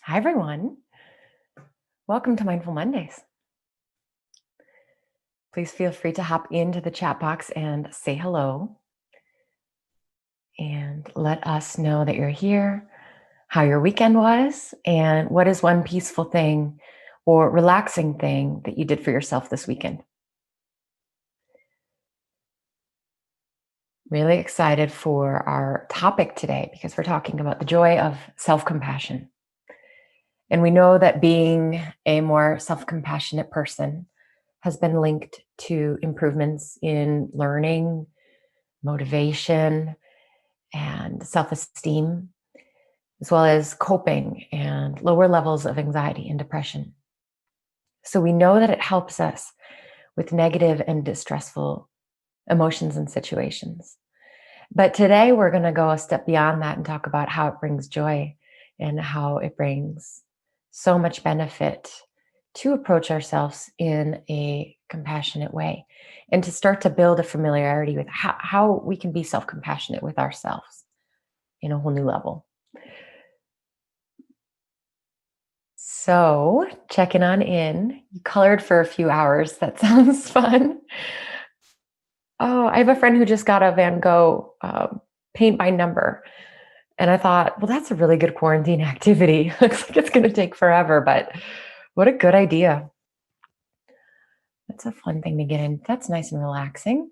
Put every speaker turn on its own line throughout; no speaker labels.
Hi, everyone. Welcome to Mindful Mondays. Please feel free to hop into the chat box and say hello and let us know that you're here, how your weekend was, and what is one peaceful thing or relaxing thing that you did for yourself this weekend. Really excited for our topic today because we're talking about the joy of self-compassion. And we know that being a more self-compassionate person has been linked to improvements in learning, motivation, and self-esteem, as well as coping and lower levels of anxiety and depression. So we know that it helps us with negative and distressful emotions and situations. But today we're going to go a step beyond that and talk about how it brings joy and how it brings so much benefit to approach ourselves in a compassionate way and to start to build a familiarity with how we can be self-compassionate with ourselves in a whole new level. So, checking on in. You colored for a few hours. That sounds fun. Oh, I have a friend who just got a Van Gogh paint by number. And I thought, well, that's a really good quarantine activity. Looks like it's going to take forever, but what a good idea. That's a fun thing to get in. That's nice and relaxing.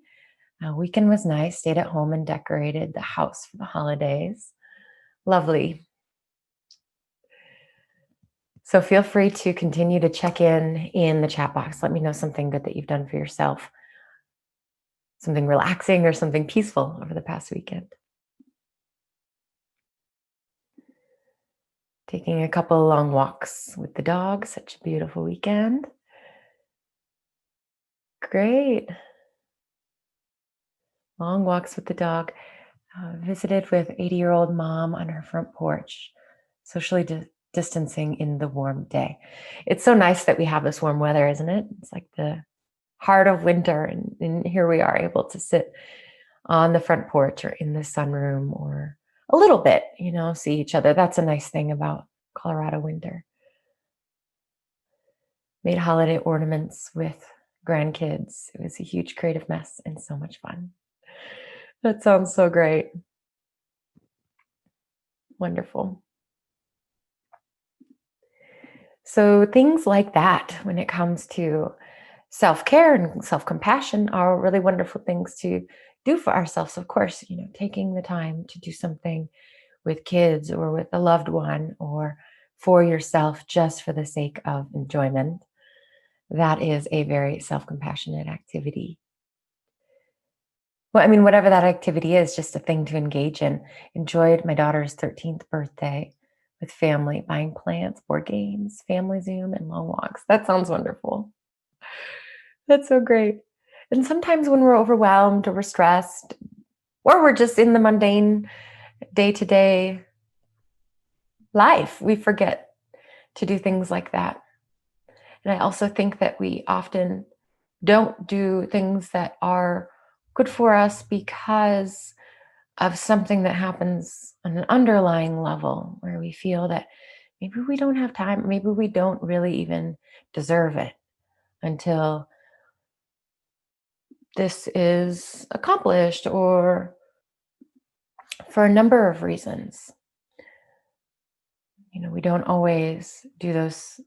Weekend was nice. Stayed at home and decorated the house for the holidays. Lovely. So feel free to continue to check in the chat box. Let me know something good that you've done for yourself, something relaxing or something peaceful over the past weekend. Taking a couple of long walks with the dog. Such a beautiful weekend. Great. Long walks with the dog. Visited with 80-year-old mom on her front porch, socially distancing in the warm day. It's so nice that we have this warm weather, isn't it? It's like the heart of winter, and here we are able to sit on the front porch or in the sunroom or a little bit, see each other. That's a nice thing about Colorado winter. Made holiday ornaments with grandkids. It was a huge creative mess and so much fun. That sounds so great. Wonderful. So things like that, when it comes to self-care and self-compassion, are really wonderful things to do for ourselves. Of course, taking the time to do something with kids or with a loved one or for yourself just for the sake of enjoyment, that is a very self-compassionate activity. Well, I mean, whatever that activity is, just a thing to engage in. Enjoyed my daughter's 13th birthday with family, buying plants, board games, family Zoom, and long walks. That sounds wonderful. That's so great. And sometimes when we're overwhelmed or we're stressed, or we're just in the mundane day-to-day life, we forget to do things like that. And I also think that we often don't do things that are good for us because of something that happens on an underlying level where we feel that maybe we don't have time, maybe we don't really even deserve it until this is accomplished, or for a number of reasons. We don't always do those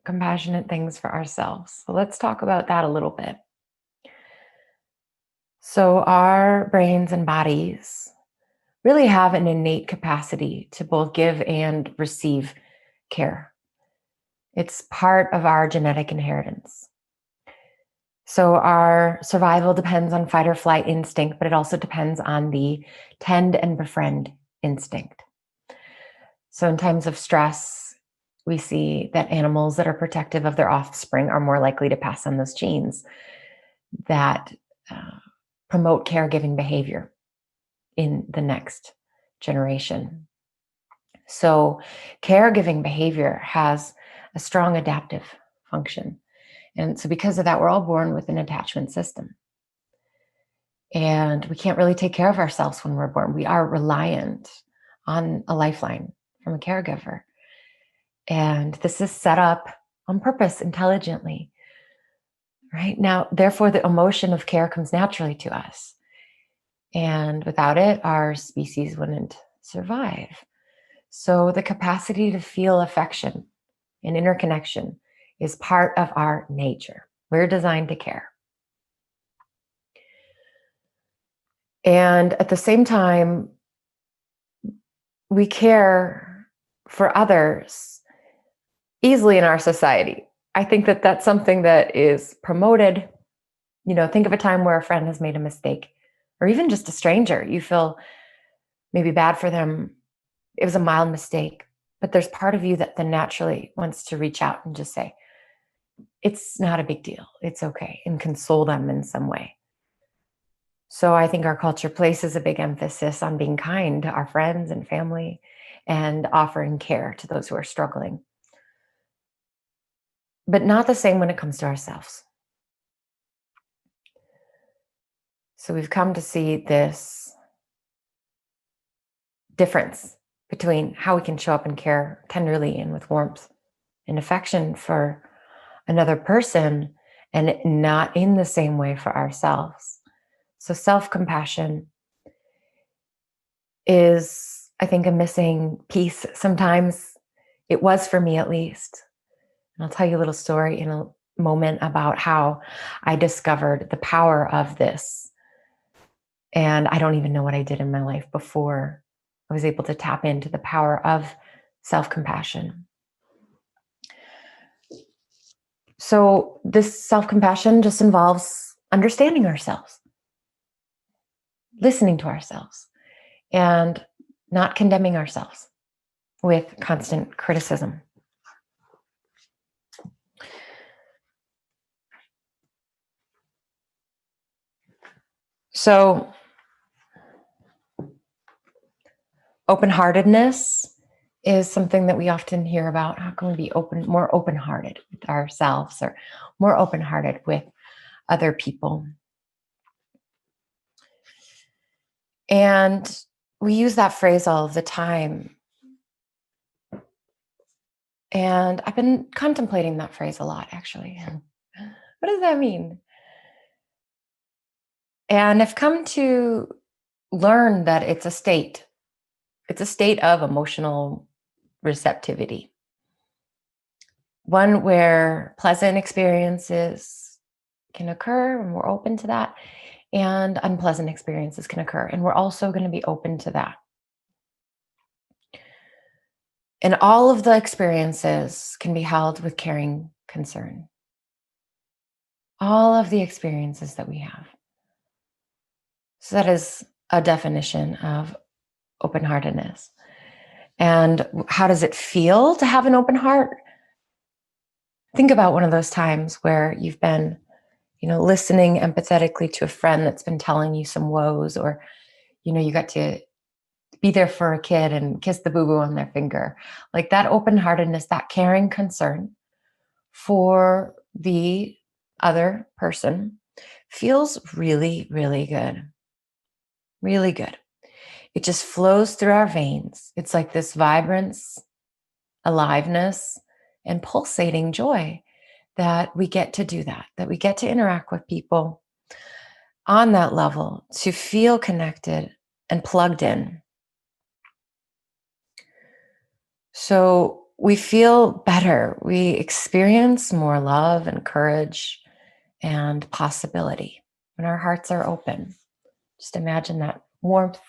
compassionate things for ourselves. So let's talk about that a little bit. So our brains and bodies really have an innate capacity to both give and receive care. It's part of our genetic inheritance. So our survival depends on fight or flight instinct, but it also depends on the tend and befriend instinct. So in times of stress, we see that animals that are protective of their offspring are more likely to pass on those genes that promote caregiving behavior in the next generation. So caregiving behavior has a strong adaptive function. And so because of that, we're all born with an attachment system. And we can't really take care of ourselves when we're born. We are reliant on a lifeline from a caregiver. And this is set up on purpose, intelligently, right? Now, therefore, the emotion of care comes naturally to us. And without it, our species wouldn't survive. So the capacity to feel affection and interconnection is part of our nature. We're designed to care. And at the same time, we care for others easily in our society. I think that that's something that is promoted. Think of a time where a friend has made a mistake, or even just a stranger. You feel maybe bad for them. It was a mild mistake, but there's part of you that then naturally wants to reach out and just say, it's not a big deal. It's okay, and console them in some way. So I think our culture places a big emphasis on being kind to our friends and family and offering care to those who are struggling. But not the same when it comes to ourselves. So we've come to see this difference between how we can show up and care tenderly and with warmth and affection for another person, and not in the same way for ourselves. So self-compassion is, I think, a missing piece. Sometimes it was for me, at least. And I'll tell you a little story in a moment about how I discovered the power of this. And I don't even know what I did in my life before I was able to tap into the power of self-compassion. So this self-compassion just involves understanding ourselves, listening to ourselves, and not condemning ourselves with constant criticism. So open-heartedness is something that we often hear about. How can we be more open-hearted with ourselves, or more open-hearted with other people? And we use that phrase all of the time. And I've been contemplating that phrase a lot, actually. What does that mean? And I've come to learn that it's a state. It's a state of emotional receptivity. One where pleasant experiences can occur, and we're open to that, and unpleasant experiences can occur, and we're also going to be open to that. And all of the experiences can be held with caring concern. All of the experiences that we have. So that is a definition of open-heartedness. And how does it feel to have an open heart? Think about one of those times where you've been, listening empathetically to a friend that's been telling you some woes, or, you got to be there for a kid and kiss the boo-boo on their finger. Like that open-heartedness, that caring concern for the other person feels really, really good. Really good. It just flows through our veins. It's like this vibrance, aliveness, and pulsating joy that we get to do that we get to interact with people on that level, to feel connected and plugged in. So we feel better. We experience more love and courage and possibility when our hearts are open. Just imagine that warmth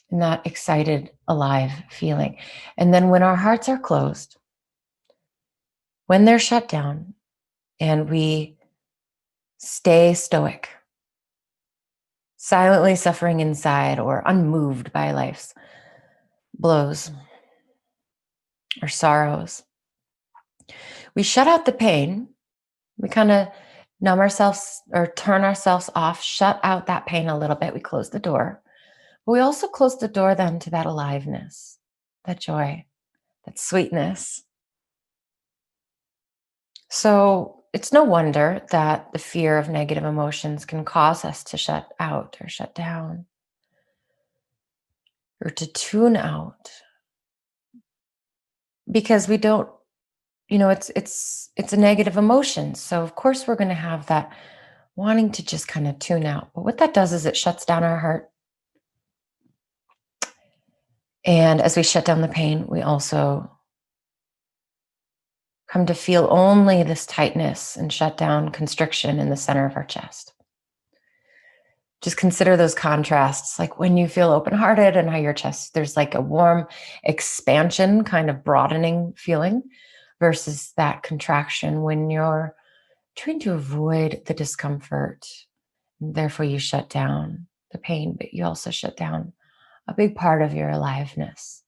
and that excited, alive feeling. And then when our hearts are closed, when they're shut down, and we stay stoic, silently suffering inside or unmoved by life's blows or sorrows, we shut out the pain. We kind of numb ourselves or turn ourselves off, shut out that pain a little bit. We close the door. But we also close the door then to that aliveness, that joy, that sweetness. So it's no wonder that the fear of negative emotions can cause us to shut out or shut down or to tune out, because we don't it's a negative emotion. So of course we're going to have that wanting to just kind of tune out. But what that does is it shuts down our heart. And as we shut down the pain, we also come to feel only this tightness and shut down constriction in the center of our chest. Just consider those contrasts, like when you feel open-hearted and how your chest, there's like a warm expansion, kind of broadening feeling, versus that contraction when you're trying to avoid the discomfort. Therefore, you shut down the pain, but you also shut down a big part of your aliveness.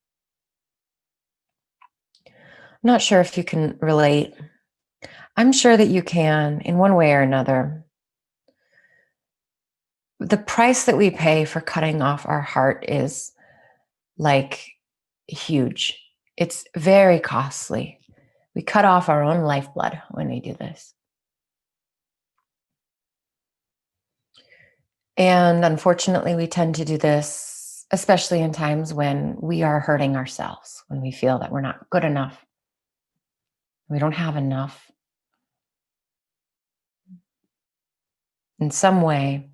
I'm not sure if you can relate. I'm sure that you can in one way or another. The price that we pay for cutting off our heart is like huge. It's very costly. We cut off our own lifeblood when we do this. And unfortunately, we tend to do this, especially in times when we are hurting ourselves, when we feel that we're not good enough, we don't have enough. In some way,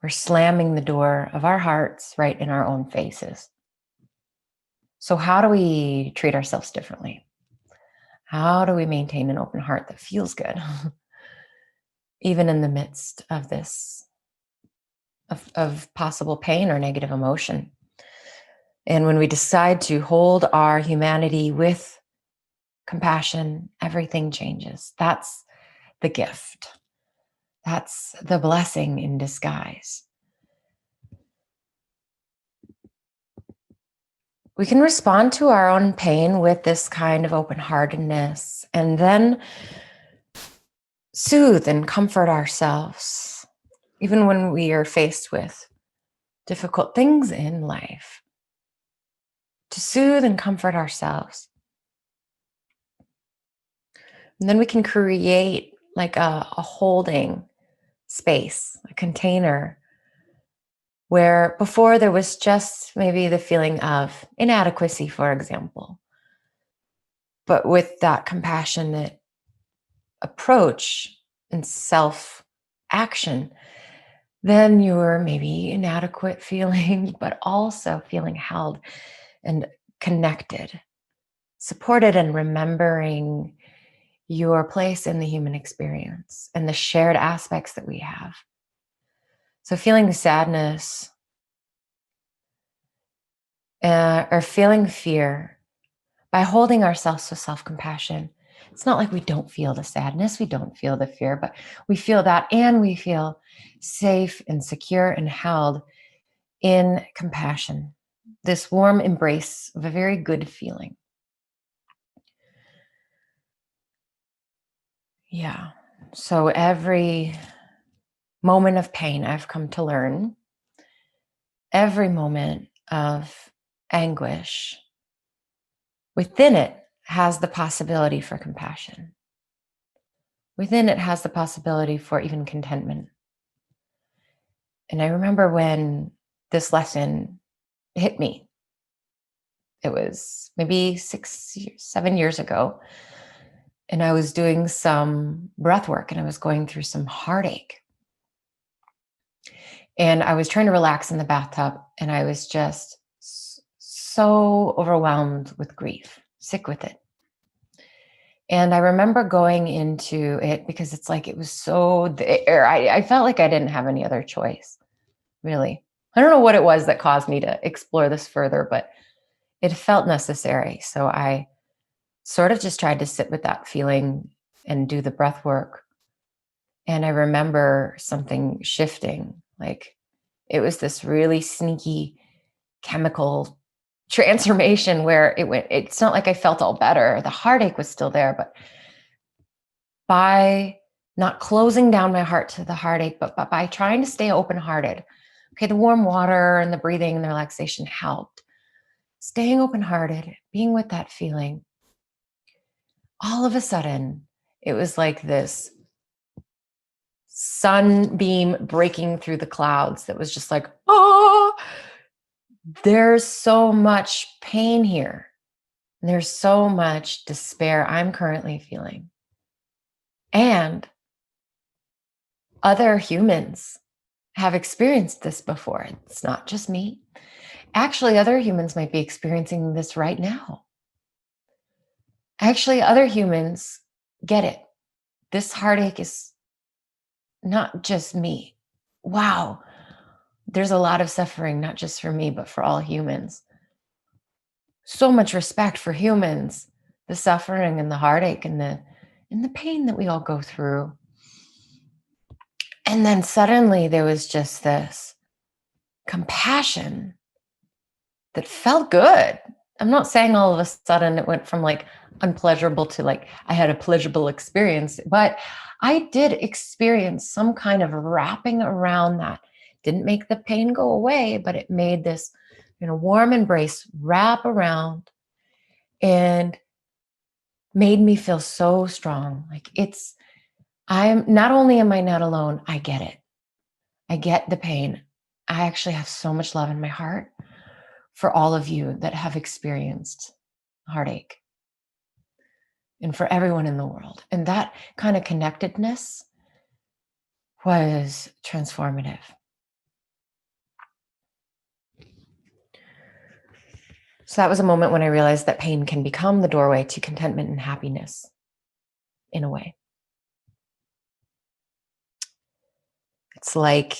we're slamming the door of our hearts right in our own faces. So, how do we treat ourselves differently? How do we maintain an open heart that feels good, even in the midst of this, of possible pain or negative emotion? And when we decide to hold our humanity with compassion, everything changes. That's the gift. That's the blessing in disguise. We can respond to our own pain with this kind of open-heartedness and then soothe and comfort ourselves, even when we are faced with difficult things in life, to soothe and comfort ourselves. And then we can create like a holding space, a container where before there was just maybe the feeling of inadequacy, for example. But with that compassionate approach and self action, then you're maybe inadequate feeling, but also feeling held and connected, supported, and remembering your place in the human experience and the shared aspects that we have. So, feeling sadness or feeling fear, by holding ourselves with self compassion, it's not like we don't feel the sadness, we don't feel the fear, but we feel that and we feel safe and secure and held in compassion, this warm embrace of a very good feeling. Yeah. So every moment of pain, I've come to learn, every moment of anguish, within it has the possibility for compassion. Within it has the possibility for even contentment. And I remember when this lesson hit me, it was maybe 7 years ago. And I was doing some breath work and I was going through some heartache. And I was trying to relax in the bathtub and I was just so overwhelmed with grief, sick with it. And I remember going into it because it's like it was so there. I felt like I didn't have any other choice, really. I don't know what it was that caused me to explore this further, but it felt necessary. So I sort of just tried to sit with that feeling and do the breath work. And I remember something shifting. Like it was this really sneaky chemical transformation where it's not like I felt all better. The heartache was still there, but by not closing down my heart to the heartache, but by trying to stay open-hearted. Okay, the warm water and the breathing and the relaxation helped. Staying open-hearted, being with that feeling. All of a sudden, it was like this sunbeam breaking through the clouds that was just like, oh, there's so much pain here. There's so much despair I'm currently feeling. And other humans have experienced this before. It's not just me. Actually, other humans might be experiencing this right now. Actually, other humans get it. This heartache is not just me. Wow. There's a lot of suffering, not just for me, but for all humans. So much respect for humans, the suffering and the heartache and the pain that we all go through. And then suddenly there was just this compassion that felt good. I'm not saying all of a sudden it went from like unpleasurable to like I had a pleasurable experience, but I did experience some kind of wrapping around that. Didn't make the pain go away, but it made this, warm embrace wrap around and made me feel so strong. Like I'm not only am I not alone, I get it. I get the pain. I actually have so much love in my heart for all of you that have experienced heartache and for everyone in the world. And that kind of connectedness was transformative. So that was a moment when I realized that pain can become the doorway to contentment and happiness in a way. It's like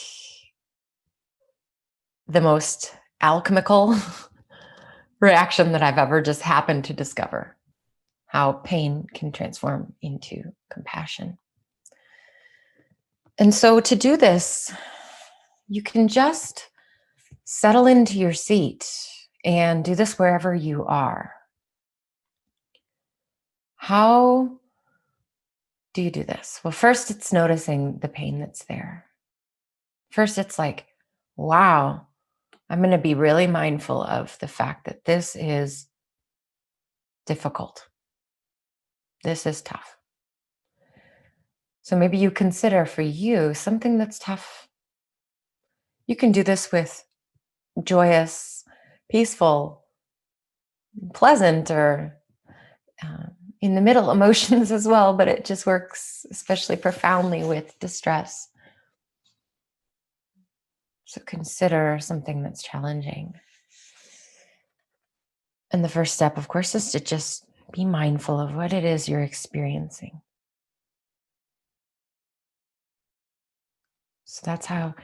the most alchemical reaction that I've ever just happened to discover how pain can transform into compassion. And so to do this, you can just settle into your seat and do this wherever you are. How do you do this? Well, first, it's noticing the pain that's there. First, it's like, wow, I'm going to be really mindful of the fact that this is difficult. This is tough. So maybe you consider for you something that's tough. You can do this with joyous, peaceful, pleasant, or in the middle emotions as well, but it just works especially profoundly with distress. So consider something that's challenging. And the first step, of course, is to just be mindful of what it is you're experiencing. So that's how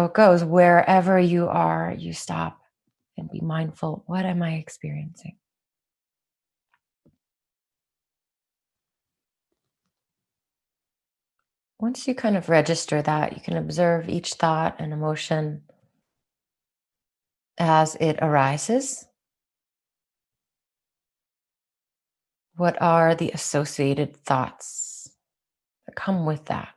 it goes. Wherever you are, you stop and be mindful. What am I experiencing? Once you kind of register that, you can observe each thought and emotion as it arises. What are the associated thoughts that come with that?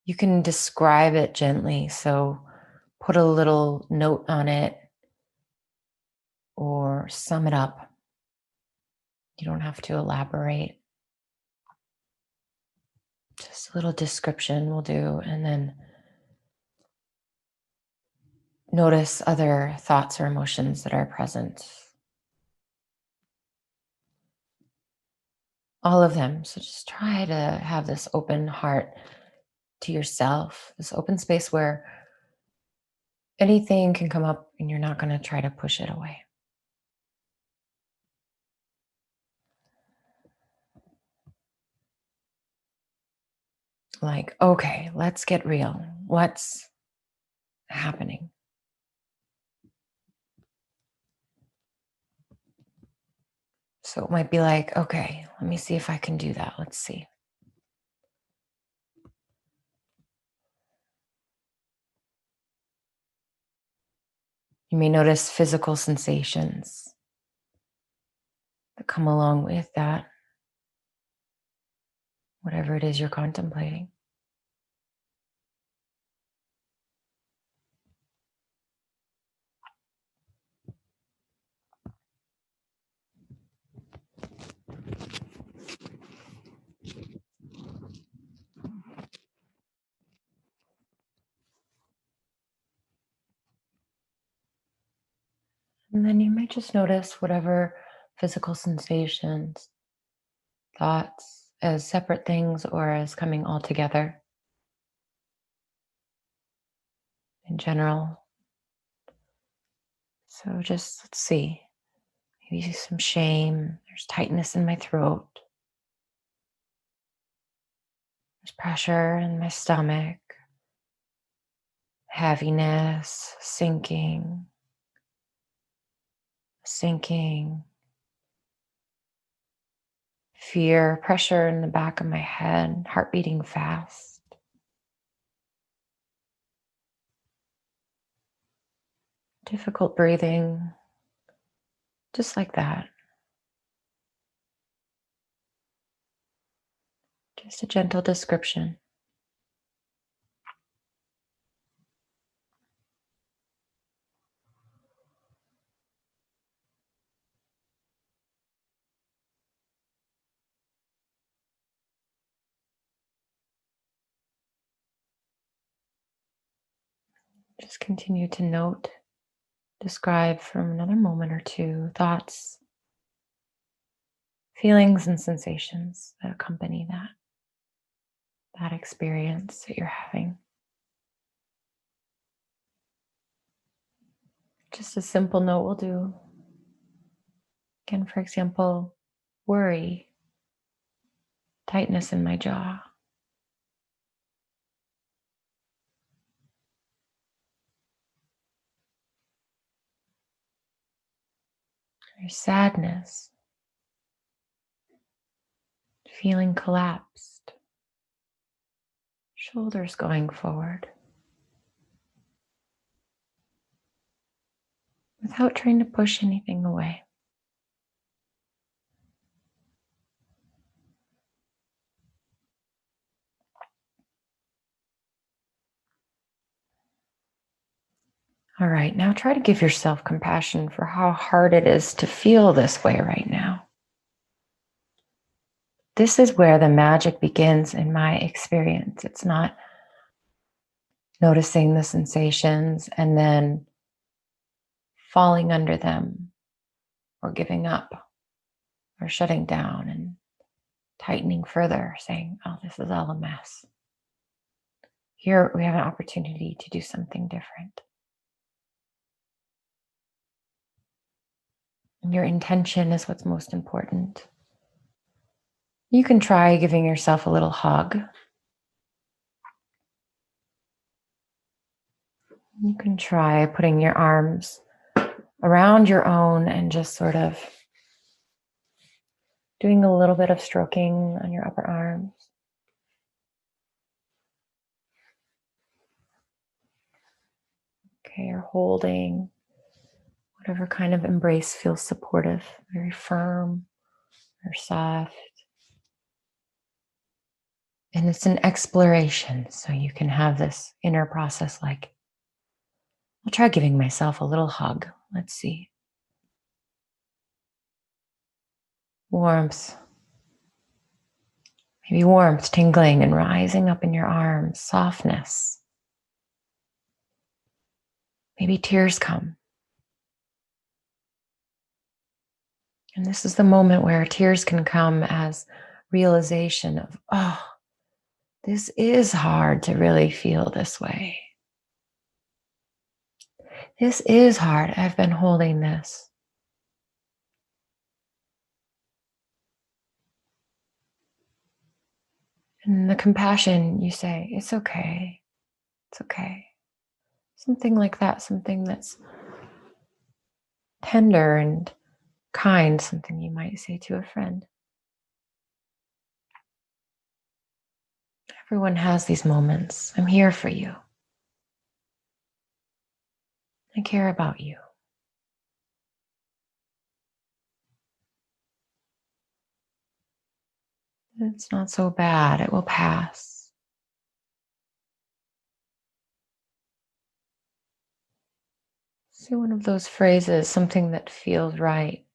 You can describe it gently. So put a little note on it or sum it up. You don't have to elaborate. Just a little description will do. And then notice other thoughts or emotions that are present. All of them. So just try to have this open heart to yourself, this open space where anything can come up and you're not going to try to push it away. Like, okay, let's get real. What's happening? So it might be like, okay, let me see if I can do that. Let's see. You may notice physical sensations that come along with that, whatever it is you're contemplating. And then you might just notice whatever physical sensations, thoughts as separate things or as coming all together in general. So just let's see. Maybe some shame. There's tightness in my throat. There's pressure in my stomach. Heaviness, sinking, fear, pressure in the back of my head, heart beating fast. Difficult breathing, just like that. Just a gentle description. Just continue to note, describe from another moment or two thoughts, feelings, and sensations that accompany that experience that you're having. Just a simple note will do. Again, for example, worry, tightness in my jaw, or sadness, feeling collapsed, shoulders going forward, without trying to push anything away. All right, now try to give yourself compassion for how hard it is to feel this way right now. This is where the magic begins in my experience. It's not noticing the sensations and then falling under them or giving up or shutting down and tightening further, saying, oh, this is all a mess. Here we have an opportunity to do something different. And your intention is what's most important. You can try giving yourself a little hug. You can try putting your arms around your own and just sort of doing a little bit of stroking on your upper arms. Okay, or holding whatever kind of embrace feels supportive, very firm or soft. And it's an exploration, so you can have this inner process like, I'll try giving myself a little hug. Let's see. Warmth. Maybe warmth tingling and rising up in your arms. Softness. Maybe tears come. And this is the moment where tears can come as realization of, oh, this is hard to really feel this way. This is hard. I've been holding this. And the compassion, you say, it's okay. It's okay. Something like that, something that's tender and kind, something you might say to a friend. Everyone has these moments. I'm here for you. I care about you. It's not so bad. It will pass. Say one of those phrases, something that feels right.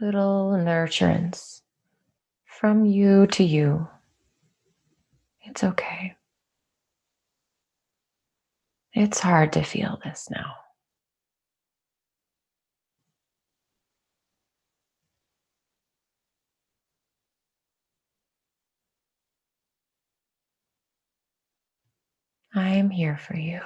A little nurturance from you to you. It's okay. It's hard to feel this now. I am here for you.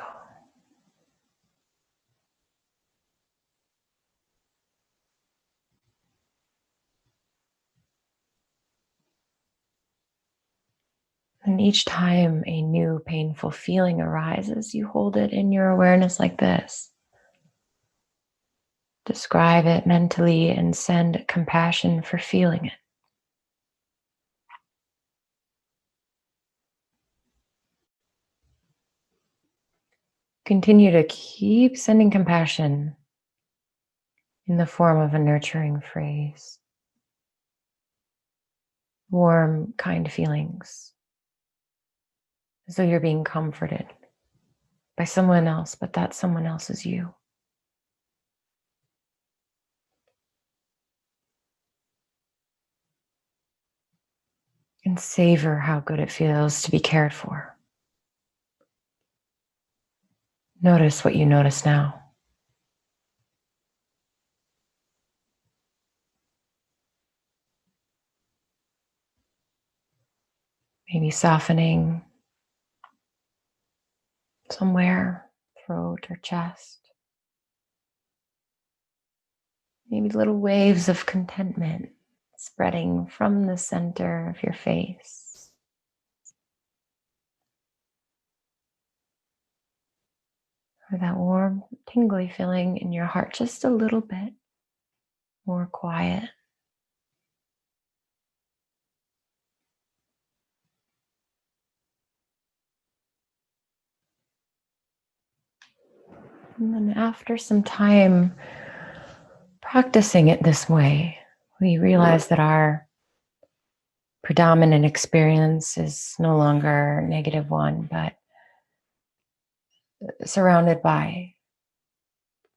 And each time a new painful feeling arises, you hold it in your awareness like this. Describe it mentally and send compassion for feeling it. Continue to keep sending compassion in the form of a nurturing phrase. Warm, kind feelings, as though you're being comforted by someone else, but that someone else is you. And savor how good it feels to be cared for. Notice what you notice now. Maybe softening somewhere, throat or chest. Maybe little waves of contentment spreading from the center of your face. Or that warm, tingly feeling in your heart, just a little bit more quiet. And then after some time practicing it this way, we realize that our predominant experience is no longer negative one, but surrounded by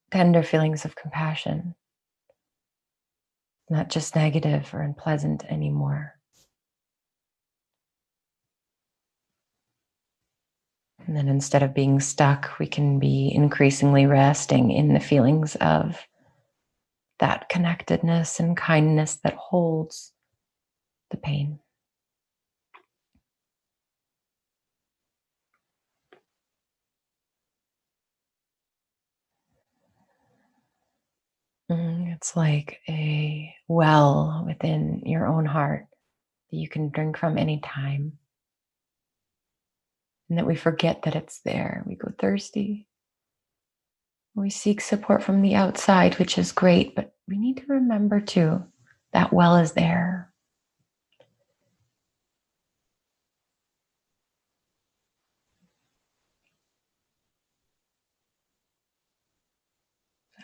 tender feelings of compassion, not just negative or unpleasant anymore. And then instead of being stuck, we can be increasingly resting in the feelings of that connectedness and kindness that holds the pain. It's like a well within your own heart that you can drink from anytime. And that we forget that it's there. We go thirsty. We seek support from the outside, which is great, but we need to remember too that well is there.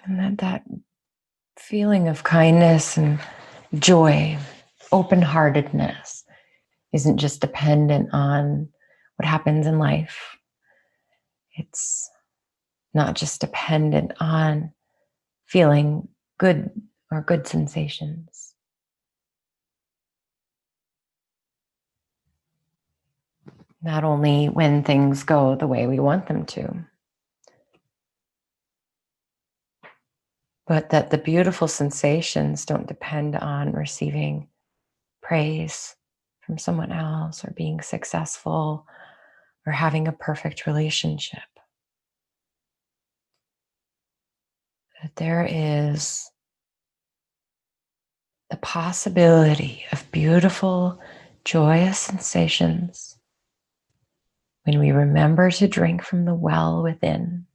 And that feeling of kindness and joy, open-heartedness isn't just dependent on what happens in life. It's not just dependent on feeling good or good sensations. Not only when things go the way we want them to, but that the beautiful sensations don't depend on receiving praise from someone else or being successful or having a perfect relationship. That there is the possibility of beautiful, joyous sensations when we remember to drink from the well within,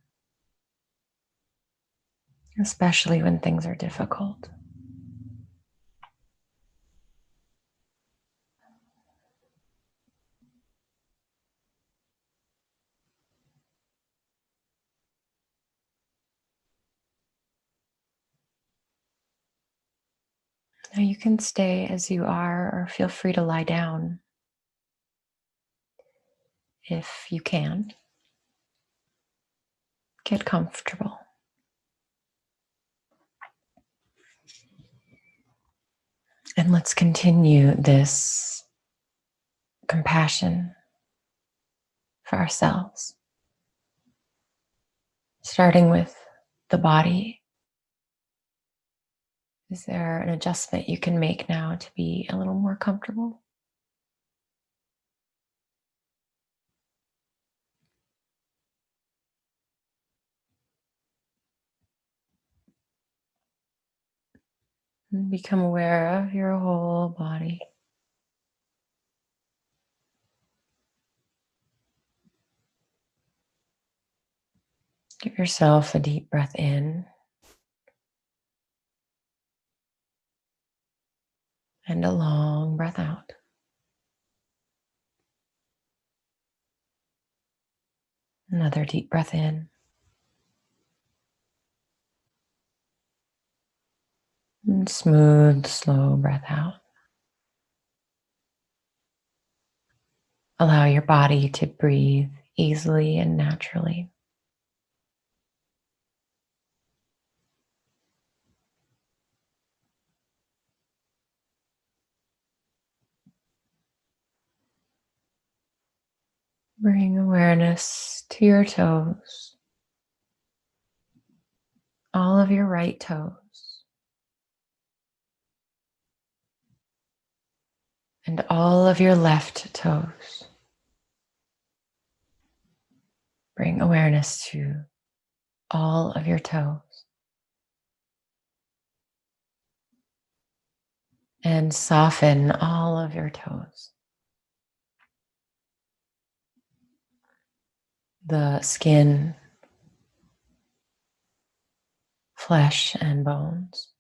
especially when things are difficult. Now you can stay as you are or feel free to lie down if you can. Get comfortable. And let's continue this compassion for ourselves, starting with the body. Is there an adjustment you can make now to be a little more comfortable? And become aware of your whole body. Give yourself a deep breath in and a long breath out. Another deep breath in and smooth, slow breath out. Allow your body to breathe easily and naturally. Bring awareness to your toes, all of your right toes, and all of your left toes. Bring awareness to all of your toes. And soften all of your toes. The skin, flesh, and bones.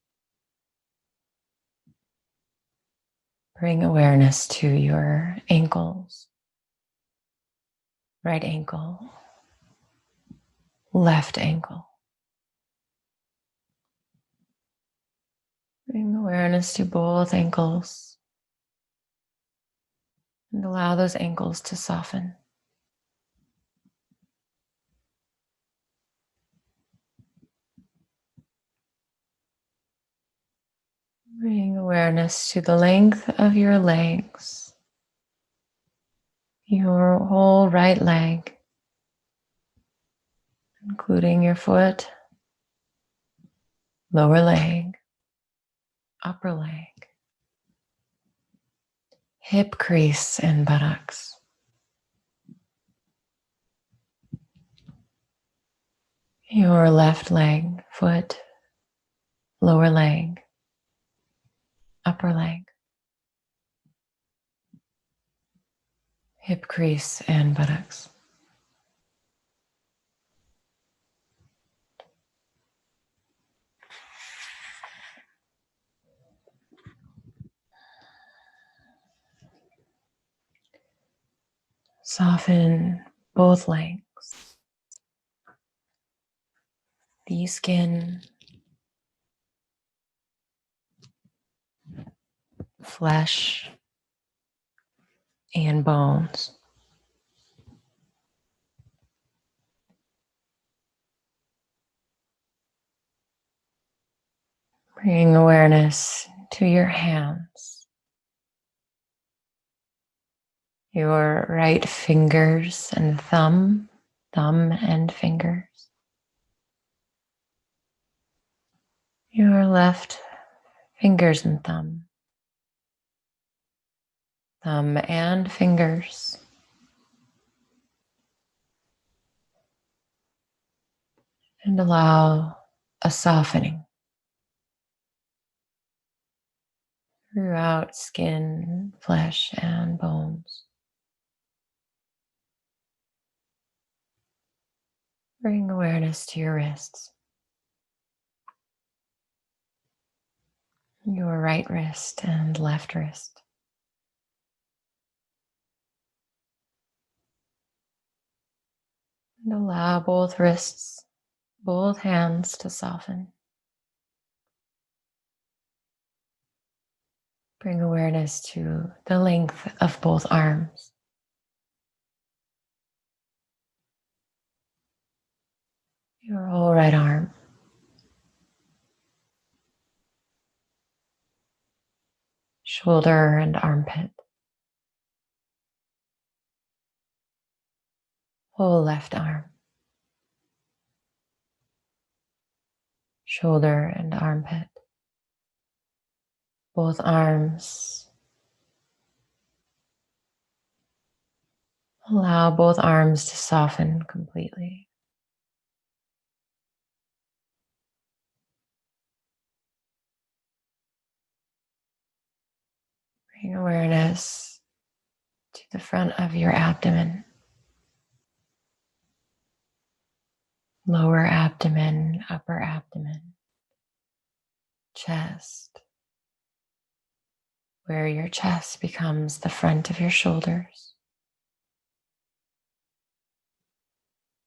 Bring awareness to your ankles, right ankle, left ankle. Bring awareness to both ankles and allow those ankles to soften. Bring awareness to the length of your legs, your whole right leg, including your foot, lower leg, upper leg, hip crease and buttocks. Your left leg, foot, lower leg, upper leg, hip crease and buttocks. Soften both legs, the skin, flesh, and bones. Bring awareness to your hands, your right fingers and thumb and fingers, your left fingers and thumb and fingers, and allow a softening throughout skin, flesh, and bones. Bring awareness to your wrists, your right wrist and left wrist. And allow both wrists, both hands to soften. Bring awareness to the length of both arms. Your whole right arm. Shoulder and armpit. Whole left arm. Shoulder and armpit. Both arms. Allow both arms to soften completely. Bring awareness to the front of your abdomen, lower abdomen, upper abdomen, chest, where your chest becomes the front of your shoulders,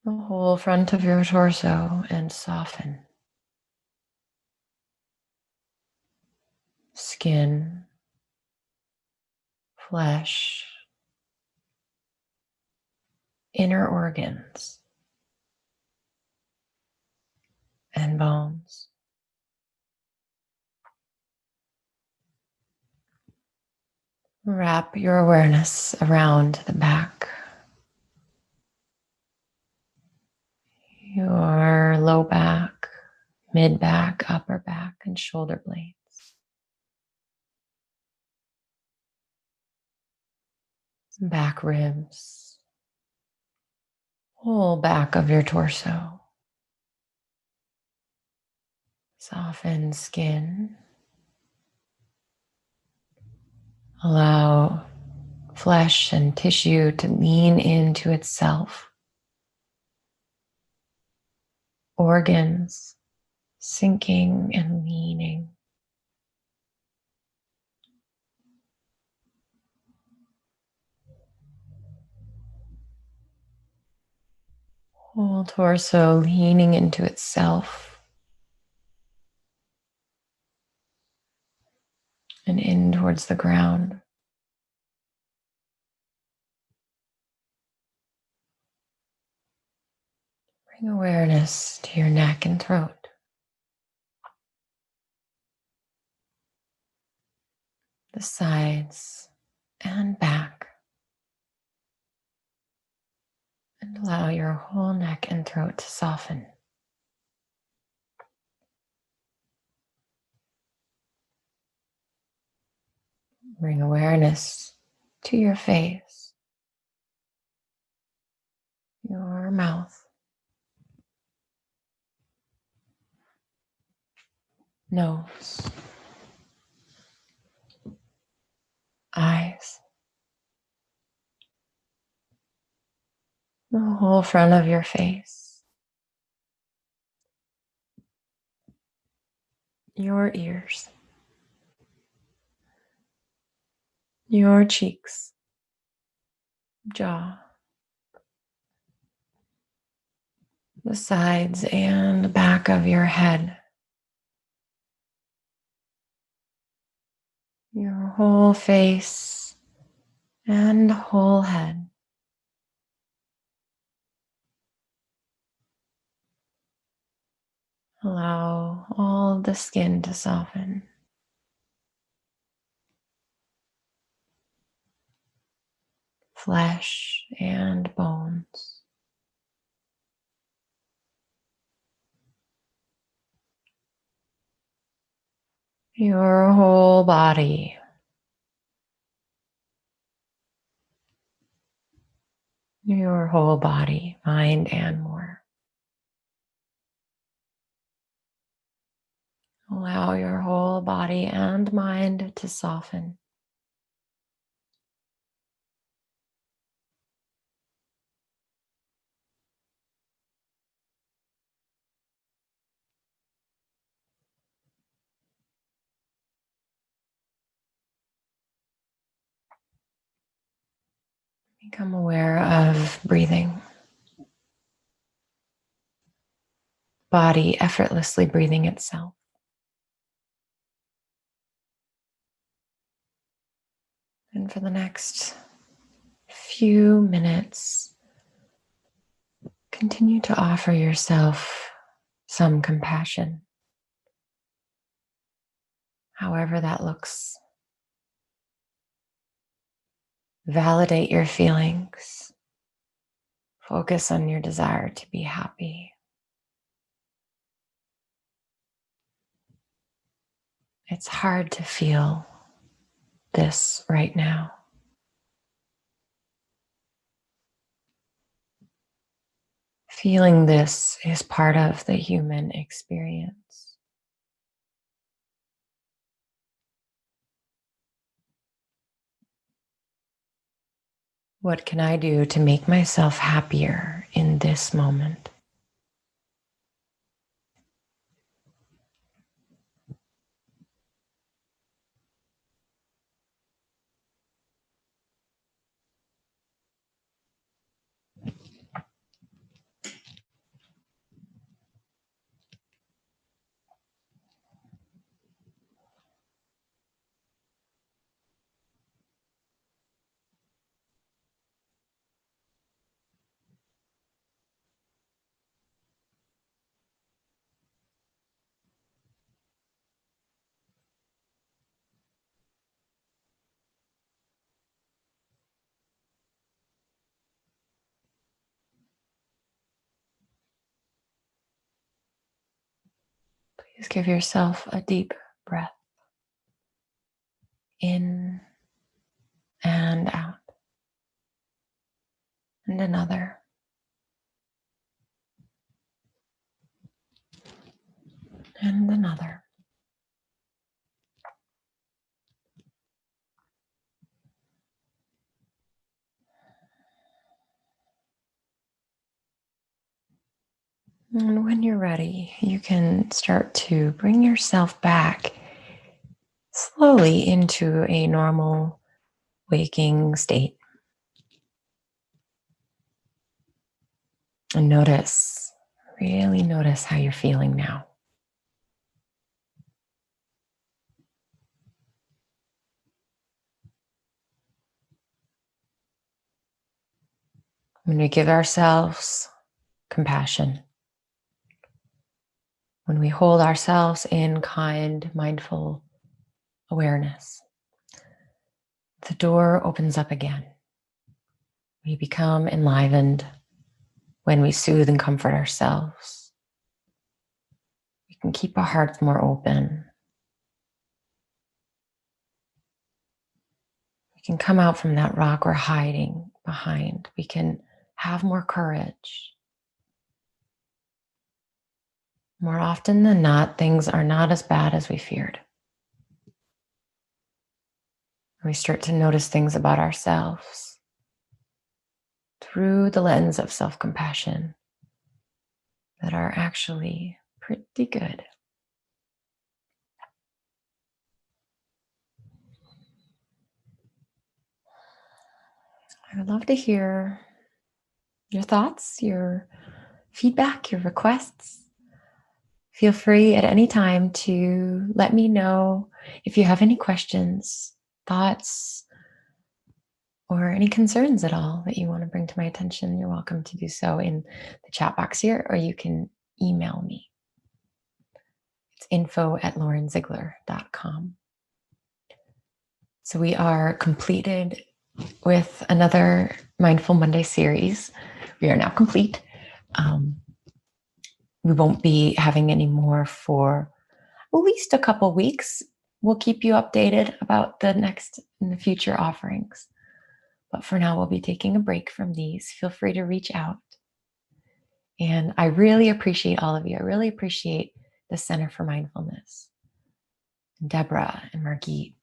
the whole front of your torso, and soften. Skin, flesh, inner organs, and bones. Wrap your awareness around the back, your low back, mid back, upper back, and shoulder blades. Back ribs, whole back of your torso. Soften skin. Allow flesh and tissue to lean into itself. Organs sinking and leaning. Whole torso leaning into itself and in towards the ground. Bring awareness to your neck and throat, the sides and back, and allow your whole neck and throat to soften. Bring awareness to your face, your mouth, nose, eyes, the whole front of your face, your ears, your cheeks, jaw, the sides and the back of your head, your whole face and whole head. Allow all of the skin to soften. Flesh and bones. Your whole body. Your whole body, mind and more. Allow your whole body and mind to soften. Become aware of breathing. Body effortlessly breathing itself. And for the next few minutes, continue to offer yourself some compassion, however that looks. Validate your feelings. Focus on your desire to be happy. It's hard to feel this right now. Feeling this is part of the human experience. What can I do to make myself happier in this moment? Please give yourself a deep breath in and out, and another, and another. And when you're ready, you can start to bring yourself back slowly into a normal waking state. And notice, really notice how you're feeling now. When we give ourselves compassion, when we hold ourselves in kind, mindful awareness, the door opens up again. We become enlivened when we soothe and comfort ourselves. We can keep our hearts more open. We can come out from that rock we're hiding behind. We can have more courage. More often than not, things are not as bad as we feared. We start to notice things about ourselves through the lens of self-compassion that are actually pretty good. I would love to hear your thoughts, your feedback, your requests. Feel free at any time to let me know if you have any questions, thoughts, or any concerns at all that you want to bring to my attention. You're welcome to do so in the chat box here, or you can email me. It's info@laurenziegler.com. So we are completed with another Mindful Monday series. We are now complete. We won't be having any more for at least a couple weeks. We'll keep you updated about the next and the future offerings. But for now, we'll be taking a break from these. Feel free to reach out. And I really appreciate all of you. I really appreciate the Center for Mindfulness, Deborah and Margit.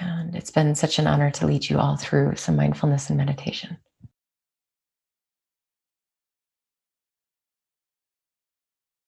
And it's been such an honor to lead you all through some mindfulness and meditation.